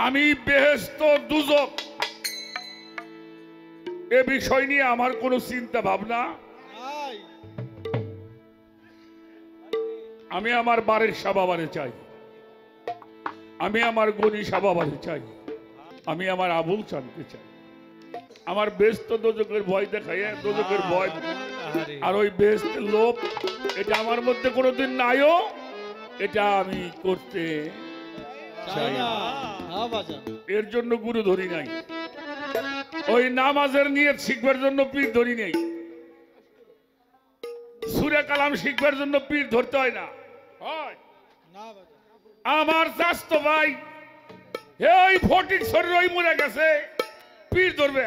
আমি বেহেশত দুজক এ বিষয় নিয়ে আমার কোনো চিন্তা ভাবনা। আমি আমার বাড়ির সাবাবারে চাই, আমি আমার গনি সাবাবারে চাই, আমি আমার আবুল চানতে চাই। আমার বেহেশত দোজকের ভয় দেখাইয়া দোজকের ভয় আর ওই বেহেশতের লোভ এটা আমার মধ্যে কোনোদিন নাইও, এটা আমি করতে চাই না। এর জন্য গুরু ধরি নাই, ওই নামাজের নিয়ত শিখবার জন্য পীর ধরি নেই, সূরা কালাম শিখবার জন্য পীর ধরতে হয় না। আমার চাস্তো ভাই এই ফটিক শরীর ওই মরে গেছে, পীর ধরবে।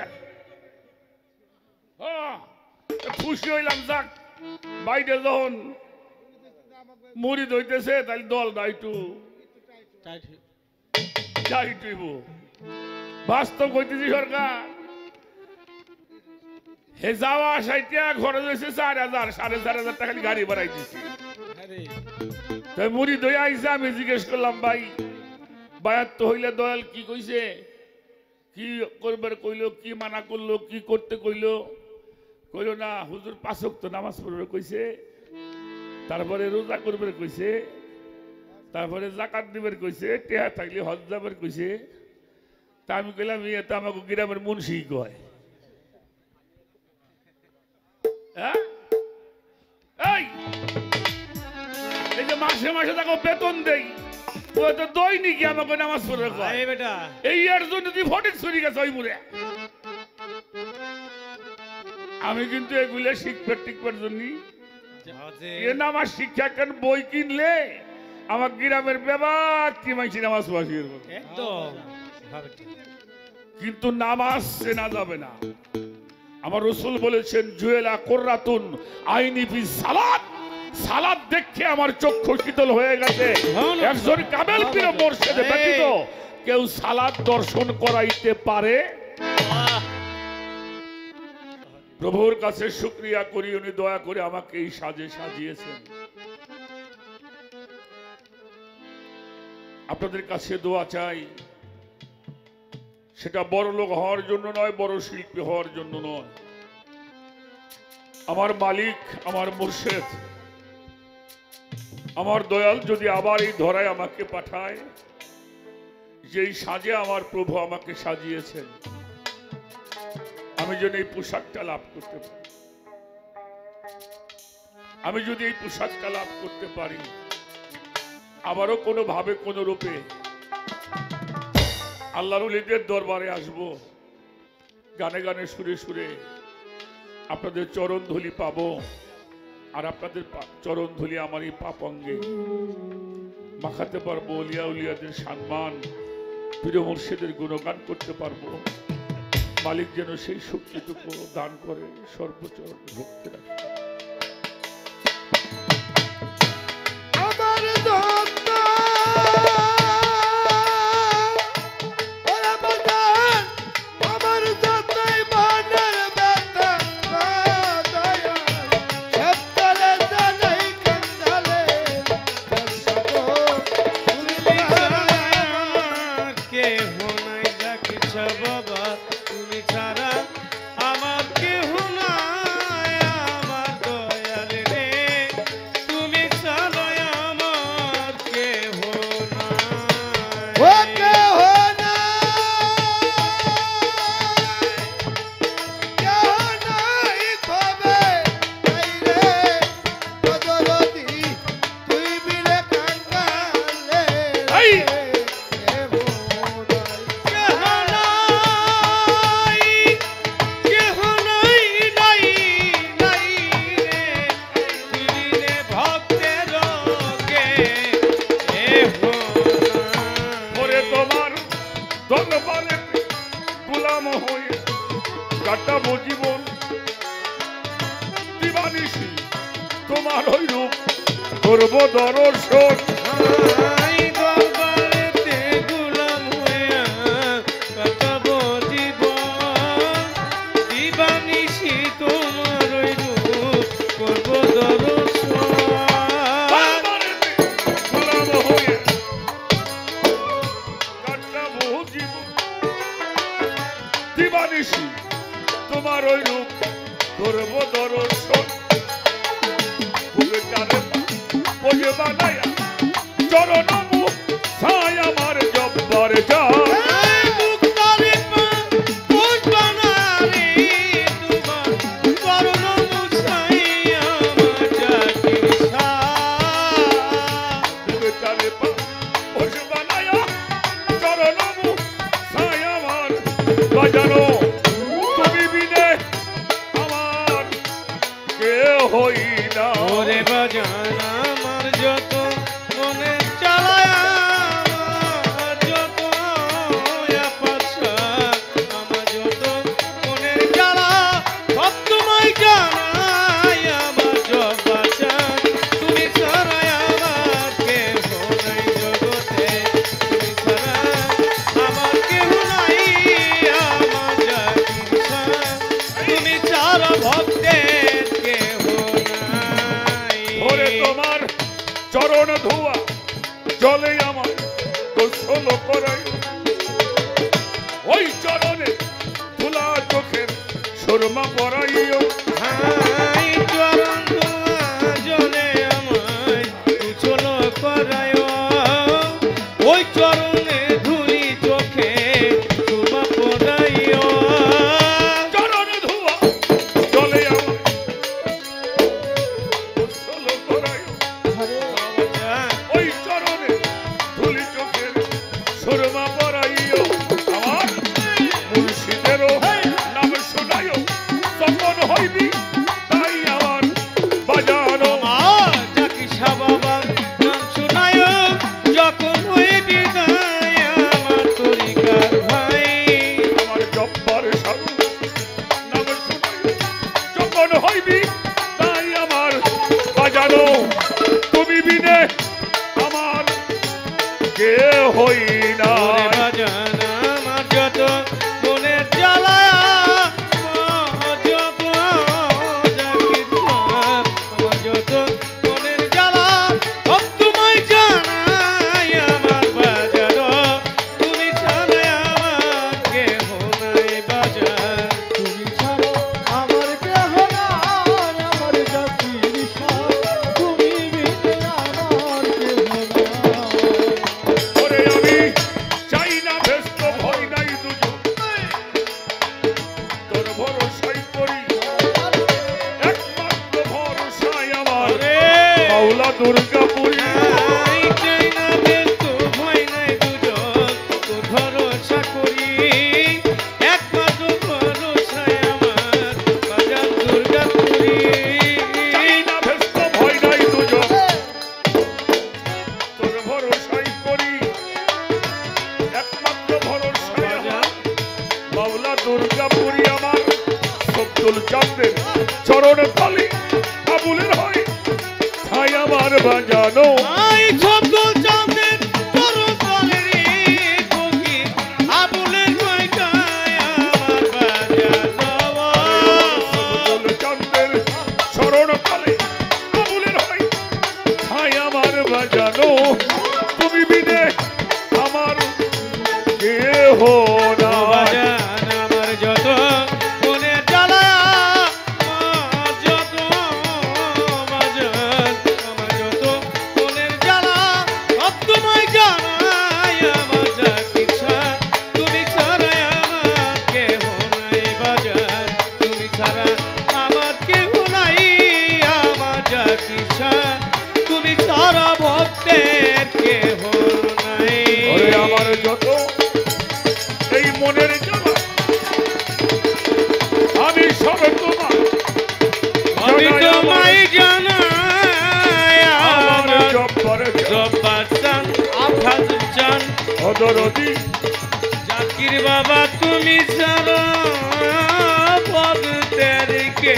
খুশি হইলাম, যাক বাইরে যখন মুড়ি ধইতেছে তাহলে দল না একটু বাস্তব হইতেছি। সরকার হে যাওয়া আসাইটা খরচ হয়েছে 4,000 4,500 টাকা গাড়ি বাড়াই দিছি। তাই মুড়ি ধরে আইসে, আমি জিজ্ঞেস করলাম ভাই বায়াত তো হইলে দয়াল কি কইছে, কি করবার কইলো, কি মানা করলো, কি করতে কইলো? কইলো না হুজুর 5 ওয়াক্ত নামাজ পড়বে কইছে, তারপরে রোজা করবে কইছে, তারপরে জাকাত দিবের কইছে, টেহা থাকলে হজ যাবার কইছে। তা আমি কইলাম এটা আমাকে গ্রামের মুন্সি কয়। এই যে মাসে মাসে তাকে বেতন দেই, ওই তো দৈনিকই আমাকে নামাজ পড়বে কয়। এই এর জন্য তুই ফটিক চুরি গেছে ওই মুড়ে। আমি কিন্তু এগুলো শিখবার টিকবার জন্য এ নামাজ শিক্ষা কেন বই কিনলে আমার গ্রামের ব্যাপার কি মাইছি নামাজ পড়াশি কিন্তু নামাজ চেনা যাবে না। আমার রাসূল বলেছেন জুয়েলা কুররাতুন আইনি ফি সালাত, সালাত দেখে আমার চক্ষু শীতল হয়ে গেছে। একজন কামেল পীর মুর্শিদে ব্যতীত কেউ সালাত দর্শন করাইতে পারে। প্রভুর কাছে শুকরিয়া করি, উনি দয়া করে আমাকে এই সাজে সাজিয়েছেন। আপনাদের কাছে দোয়া চাই, সেটা বড় লোক হওয়ার জন্য নয়, বড় শিল্পী হওয়ার জন্য নয়। আমার মালিক, আমার মুর্শিদ, আমার দয়াল যদি আবার এই ধরায় আমাকে পাঠায়, যেই সাজে আমার প্রভু আমাকে সাজিয়েছেন, আমি যেন এই পোশাকটা লাভ করতে পারি, আমি যদি এই পোশাকটা লাভ করতে পারি, আবারও কোনো ভাবে কোন রূপে আল্লাহর ওলিদের দরবারে আসব, গানে গানে সুরে সুরে আপনাদের চরণ ধুলি পাবো, আর আপনাদের চরণ ধুলি আমার এই পাপ অঙ্গে মাখাতে পারবো। ওলিয়া উলিয়াদের সম্মান, পীর মুর্শিদের গুণগান করতে পারবো। মালিক যেন সেই শক্তিটুকু দান করে সর্বোচ্চ ভক্তি রাখে। তোমার ওই রূপ করব দর্শন, দিবানিশি তোমার ওই রূপ করব দর্শন বুকে টানে ওজে বানায়া চরণ মুখ ছায় আমার জব্বার জান বাজানো তুমি বিনে আমার কে হই না ওরে বাজানা আমার যত মনে চালায় আমার যত পাচ্ছা আমার যত মনের জ্বালা সব তোমায় জানাই আমার জব বাঁচা তুমি ছাড়াই আমার কেহ নাই জগতে তুমি ছাড়া আমার কেহ নাই আমার জাতির তুমি ছাড়া ভক্তের কেহ নাই ওরে তোমার চরণ ধোয়া জলে আমার গোসল করাই ওই চরণে ধুলা চোখের সুরমা পরাইও হাই চরণ ধোয়া জলে আমায় গোসল করায় ওই চরণে ধুলি চোখে সুরমা পরাইও চরণ ধোয়া জলে আমার গোসল করাইও ওই চরণে ধুলি চোখের সুরমা পরাইও আমার মুর্শিদেরও নাম শোনাইও তখন হইবি তাই আমার বাজানো জাকি বাবার নাম শোনায় যখন হইবি তাই আমার তরিকার ভাই আমার জব্বার সাধু নাম শোনাইও যখন হইবি তাই আমার বাজানো তুমি বিনে আমার কে হই না ওরে বাজানা আমার যত মনের জ্বালা যত আমার যত মনের জ্বালা সব তোমায় জানাই আমার বাজানো তুমি ছাড়া আমার কেহ নাই বাজার তুমি ছাড়া আমার কেহ নাই আমার জাতির সাথ তুমি বিনে আমার কেহ নাই ওরে আমি চাই না ব্যস্ত ভয় নাই দুজন তোর ভরসাই করি একমাত্র ভরসাই আমার ওরে মাওলা দুর্গাপুরী নাই চাই না ব্যস্ত ভয় নাই দুজন তোর ভরসা করি একমাত্র ভরসায় আমার বাজার দুর্গাপুরী চাই না ব্যস্ত ভয় নাই দুজন তোর ভরসাই করি একমাত্র ভরসাই আমার মাওলা দুর্গাপুরী আমার সব্দুল চাঁদের চরণ তলে আবুলের হয় ছাই আমার বাজানো আই শব্দ চাঁদের চরণ তলে রে কোকি আবুলের কয়টায় আমার বাজার দেওয়া সব্দুল চাঁদের চরণ তলে আবুলের হয় ছাই আমার বাজানো তুমি বিনে আমার কেহ না বাজান আমার যত মনের জ্বালা যত বাজান আমার যত মনের জ্বালা সব তোমায় জানাই আমার যা ইচ্ছা তুমি ছাড়া আমার কেহ নাই বাজান তুমি ছাড়া আমার কেহ নাই আমার যা ইচ্ছা তুমি ছাড়া ভক্তের কেহ নাই ওরে আমার যত এই মনের জ্বালা আমি সব তোমার আমি তোমায় জানাই আমার আমার জব্বরে জব্বার চান আফাজ চান অদরদি জাকির বাবা তুমি ছাড়া ভক্তের কে